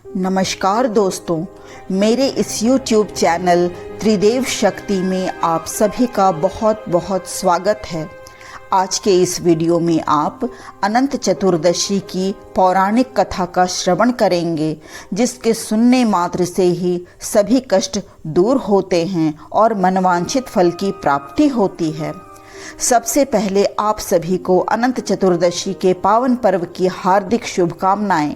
नमस्कार दोस्तों, मेरे इस YouTube चैनल त्रिदेव शक्ति में आप सभी का बहुत बहुत स्वागत है। आज के इस वीडियो में आप अनंत चतुर्दशी की पौराणिक कथा का श्रवण करेंगे, जिसके सुनने मात्र से ही सभी कष्ट दूर होते हैं और मनवांछित फल की प्राप्ति होती है। सबसे पहले आप सभी को अनंत चतुर्दशी के पावन पर्व की हार्दिक शुभकामनाएं।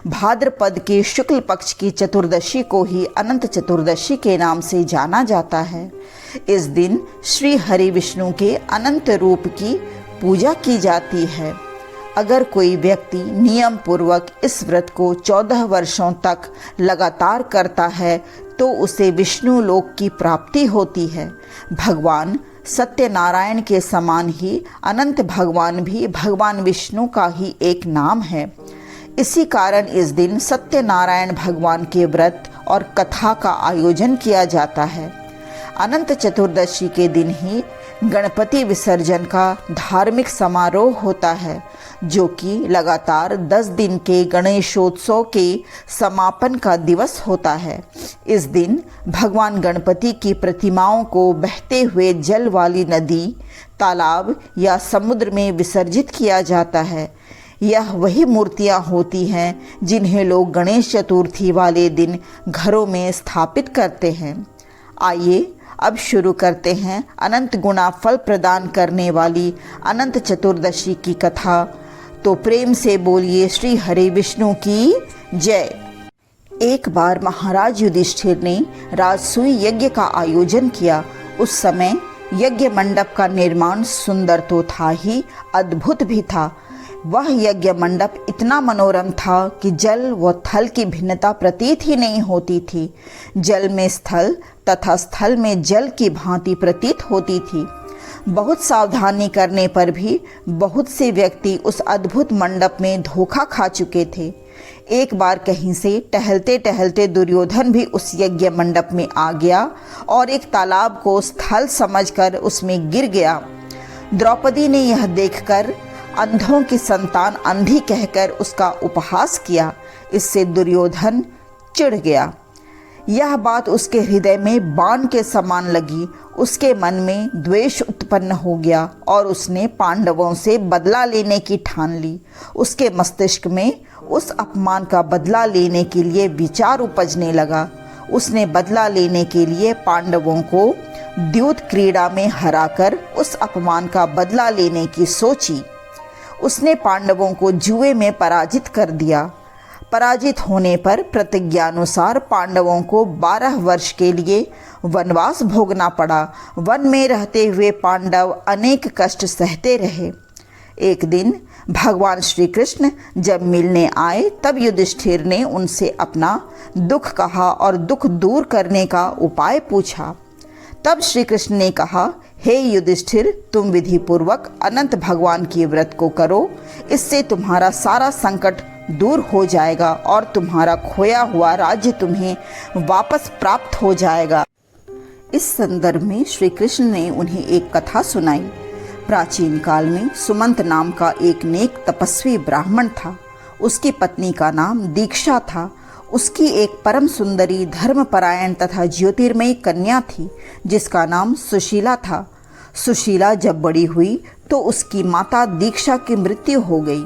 भाद्रपद के शुक्ल पक्ष की चतुर्दशी को ही अनंत चतुर्दशी के नाम से जाना जाता है। इस दिन श्री हरि विष्णु के अनंत रूप की पूजा की जाती है। अगर कोई व्यक्ति नियम पूर्वक इस व्रत को 14 वर्षों तक लगातार करता है तो उसे विष्णु लोक की प्राप्ति होती है। भगवान सत्यनारायण के समान ही अनंत भगवान भी भगवान विष्णु का ही एक नाम है। इसी कारण इस दिन सत्यनारायण भगवान के व्रत और कथा का आयोजन किया जाता है। अनंत चतुर्दशी के दिन ही गणपति विसर्जन का धार्मिक समारोह होता है, जो कि लगातार 10 दिन के गणेशोत्सव के समापन का दिवस होता है। इस दिन भगवान गणपति की प्रतिमाओं को बहते हुए जल वाली नदी, तालाब या समुद्र में विसर्जित किया जाता है। यह वही मूर्तियां होती हैं जिन्हें लोग गणेश चतुर्थी वाले दिन घरों में स्थापित करते हैं। आइए अब शुरू करते हैं अनंत गुना फल प्रदान करने वाली अनंत चतुर्दशी की कथा। तो प्रेम से बोलिए श्री हरि विष्णु की जय। एक बार महाराज युधिष्ठिर ने राजसूय यज्ञ का आयोजन किया। उस समय यज्ञ मंडप का निर्माण सुंदर तो था ही, अद्भुत भी था। वह यज्ञ मंडप इतना मनोरम था कि जल व थल की भिन्नता प्रतीत ही नहीं होती थी। जल में स्थल तथा स्थल में जल की भांति प्रतीत होती थी। बहुत सावधानी करने पर भी बहुत से व्यक्ति उस अद्भुत मंडप में धोखा खा चुके थे। एक बार कहीं से टहलते टहलते दुर्योधन भी उस यज्ञ मंडप में आ गया और एक तालाब को स्थल समझकर उसमें गिर गया। द्रौपदी ने यह देखकर अंधों की संतान अंधी कहकर उसका उपहास किया। इससे दुर्योधन चिढ़ गया। यह बात उसके हृदय में बाण के समान लगी। उसके मन में द्वेष उत्पन्न हो गया और उसने पांडवों से बदला लेने की ठान ली। उसके मस्तिष्क में उस अपमान का बदला लेने के लिए विचार उपजने लगा। उसने बदला लेने के लिए पांडवों को द्यूत क्रीड़ा में हराकर उस अपमान का बदला लेने की सोची। उसने पांडवों को जुए में पराजित कर दिया। पराजित होने पर प्रतिज्ञानुसार पांडवों को 12 वर्ष के लिए वनवास भोगना पड़ा। वन में रहते हुए पांडव अनेक कष्ट सहते रहे। एक दिन भगवान श्री कृष्ण जब मिलने आए तब युधिष्ठिर ने उनसे अपना दुख कहा और दुख दूर करने का उपाय पूछा। तब श्री कृष्ण ने कहा, हे युधिष्ठिर, तुम विधि पूर्वक अनंत भगवान के व्रत को करो। इससे तुम्हारा सारा संकट दूर हो जाएगा और तुम्हारा खोया हुआ राज्य तुम्हें वापस प्राप्त हो जाएगा। इस संदर्भ में श्री कृष्ण ने उन्हें एक कथा सुनाई। प्राचीन काल में सुमंत नाम का एक नेक तपस्वी ब्राह्मण था। उसकी पत्नी का नाम दीक्षा था। उसकी एक परम सुंदरी, धर्मपरायण तथा ज्योतिर्मयी कन्या थी, जिसका नाम सुशीला था। सुशीला जब बड़ी हुई तो उसकी माता दीक्षा की मृत्यु हो गई।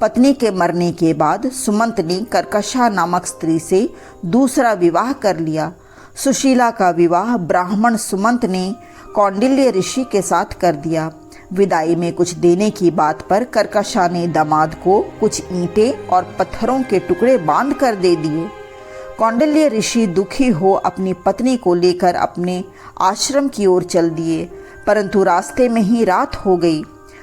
पत्नी के मरने के बाद सुमंत ने कर्कशा नामक स्त्री से दूसरा विवाह कर लिया। सुशीला का विवाह ब्राह्मण सुमंत ने कौंडिल्य ऋषि के साथ कर दिया। विदाई में कुछ देने की बात पर कर्कशा ने दामाद को कुछ ईंटें और पत्थरों के टुकड़े बांध कर दे दिए। कौंडिल्य ऋषि दुखी हो अपनी पत्नी को लेकर अपने आश्रम की ओर चल दिए, परंतु रास्ते में ही रात हो गई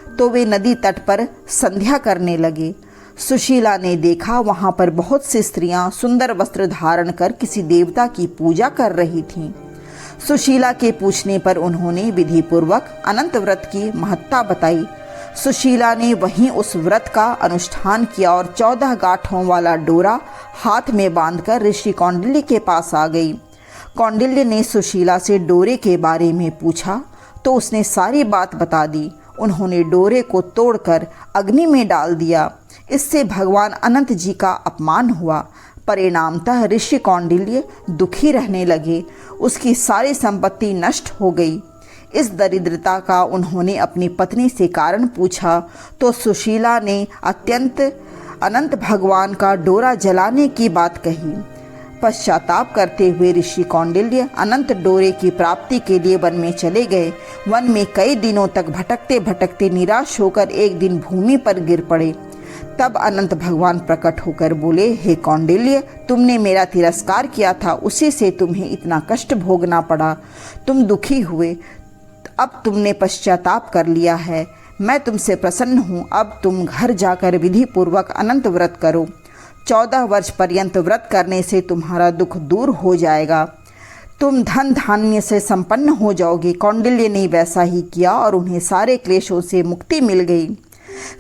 तो वे नदी तट पर संध्या करने लगे। सुशीला ने देखा वहां पर बहुत सी स्त्रियां सुंदर वस्त्र धारण कर किसी देवता की पूजा कर रही थीं। सुशीला के पूछने पर उन्होंने विधि पूर्वक अनंत व्रत की महत्ता बताई। सुशीला ने वहीं उस व्रत का अनुष्ठान किया और 14 गांठों वाला डोरा हाथ में बांधकर ऋषि कौंडिल्य के पास आ गई। कौंडिल्य ने सुशीला से डोरे के बारे में पूछा तो उसने सारी बात बता दी। उन्होंने डोरे को तोड़कर अग्नि में डाल दिया। इससे भगवान अनंत जी का अपमान हुआ। परिणामतः ऋषि कौंडिल्य दुखी रहने लगे। उसकी सारी संपत्ति नष्ट हो गई। इस दरिद्रता का उन्होंने अपनी पत्नी से कारण पूछा तो सुशीला ने अनंत भगवान का डोरा जलाने की बात कही। पश्चाताप करते हुए ऋषि कौंडिल्य अनंत डोरे की प्राप्ति के लिए वन में चले गए। वन में कई दिनों तक भटकते भटकते निराश होकर एक दिन भूमि पर गिर पड़े। तब अनंत भगवान प्रकट होकर बोले, हे कौंडिल्य, तुमने मेरा तिरस्कार किया था, उसी से तुम्हें इतना कष्ट भोगना पड़ा। तुम दुखी हुए, अब तुमने पश्चाताप कर लिया है। मैं तुमसे प्रसन्न हूँ। अब तुम घर जाकर विधि पूर्वक अनंत व्रत करो। 14 वर्ष पर्यंत व्रत करने से तुम्हारा दुख दूर हो जाएगा। तुम धन धान्य से संपन्न हो जाओगे। कौंडिल्य ने वैसा ही किया और उन्हें सारे क्लेशों से मुक्ति मिल गई।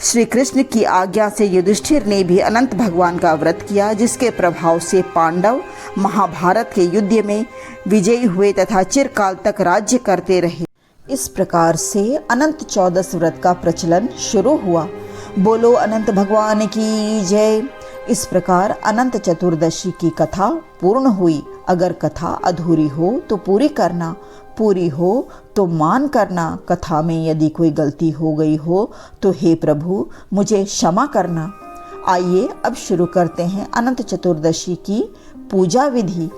श्री कृष्ण की आज्ञा से युधिष्ठिर ने भी अनंत भगवान का व्रत किया, जिसके प्रभाव से पांडव महाभारत के युद्ध में विजयी हुए तथा चिरकाल तक राज्य करते रहे। इस प्रकार से अनंत 14 व्रत का प्रचलन शुरू हुआ। बोलो अनंत भगवान की जय। इस प्रकार अनंत चतुर्दशी की कथा पूर्ण हुई। अगर कथा अधूरी हो तो पूरी करना, पूरी हो तो मान करना। कथा में यदि कोई गलती हो गई हो तो हे प्रभु मुझे क्षमा करना। आइए अब शुरू करते हैं अनंत चतुर्दशी की पूजा विधि।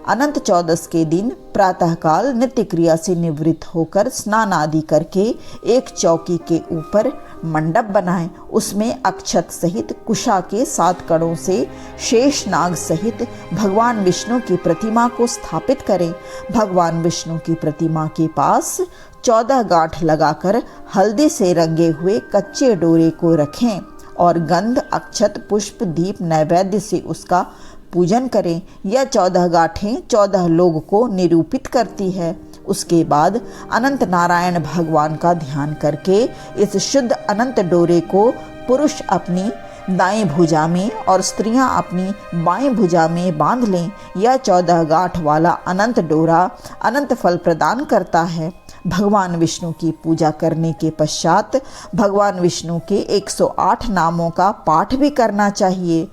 अनंत 14 के दिन प्रातःकाल नित्य क्रिया से निवृत्त होकर स्नान आदि करके एक चौकी के ऊपर मंडप बनाएं। उसमें अक्षत सहित कुशा के 7 कड़ों से शेषनाग सहित भगवान विष्णु की प्रतिमा को स्थापित करें। भगवान विष्णु की प्रतिमा के पास 14 गांठ लगाकर हल्दी से रंगे हुए कच्चे डोरे को रखें और गंध, अक्षत, पुष्प, दीप नैवेद्य से उसका पूजन करें। यह 14 गांठें 14 लोग को निरूपित करती है। उसके बाद अनंत नारायण भगवान का ध्यान करके इस शुद्ध अनंत डोरे को पुरुष अपनी दाएं भुजा में और स्त्रियां अपनी बाएं भुजा में बांध लें। यह 14 गांठ वाला अनंत डोरा अनंत फल प्रदान करता है। भगवान विष्णु की पूजा करने के पश्चात भगवान विष्णु के 108 नामों का पाठ भी करना चाहिए,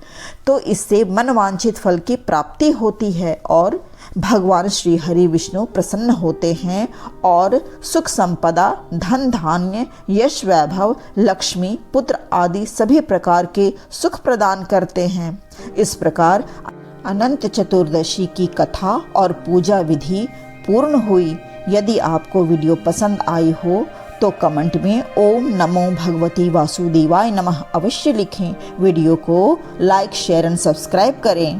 तो इससे मनवांछित फल की प्राप्ति होती है और भगवान श्री हरि विष्णु प्रसन्न होते हैं और सुख संपदा, धन धान्य, यश वैभव, लक्ष्मी, पुत्र आदि सभी प्रकार के सुख प्रदान करते हैं। इस प्रकार अनंत चतुर्दशी की कथा और पूजा विधि पूर्ण हुई। यदि आपको वीडियो पसंद आई हो तो कमेंट में ओम नमो भगवती वासुदेवाय नमः अवश्य लिखें। वीडियो को लाइक, शेयर एंड सब्सक्राइब करें।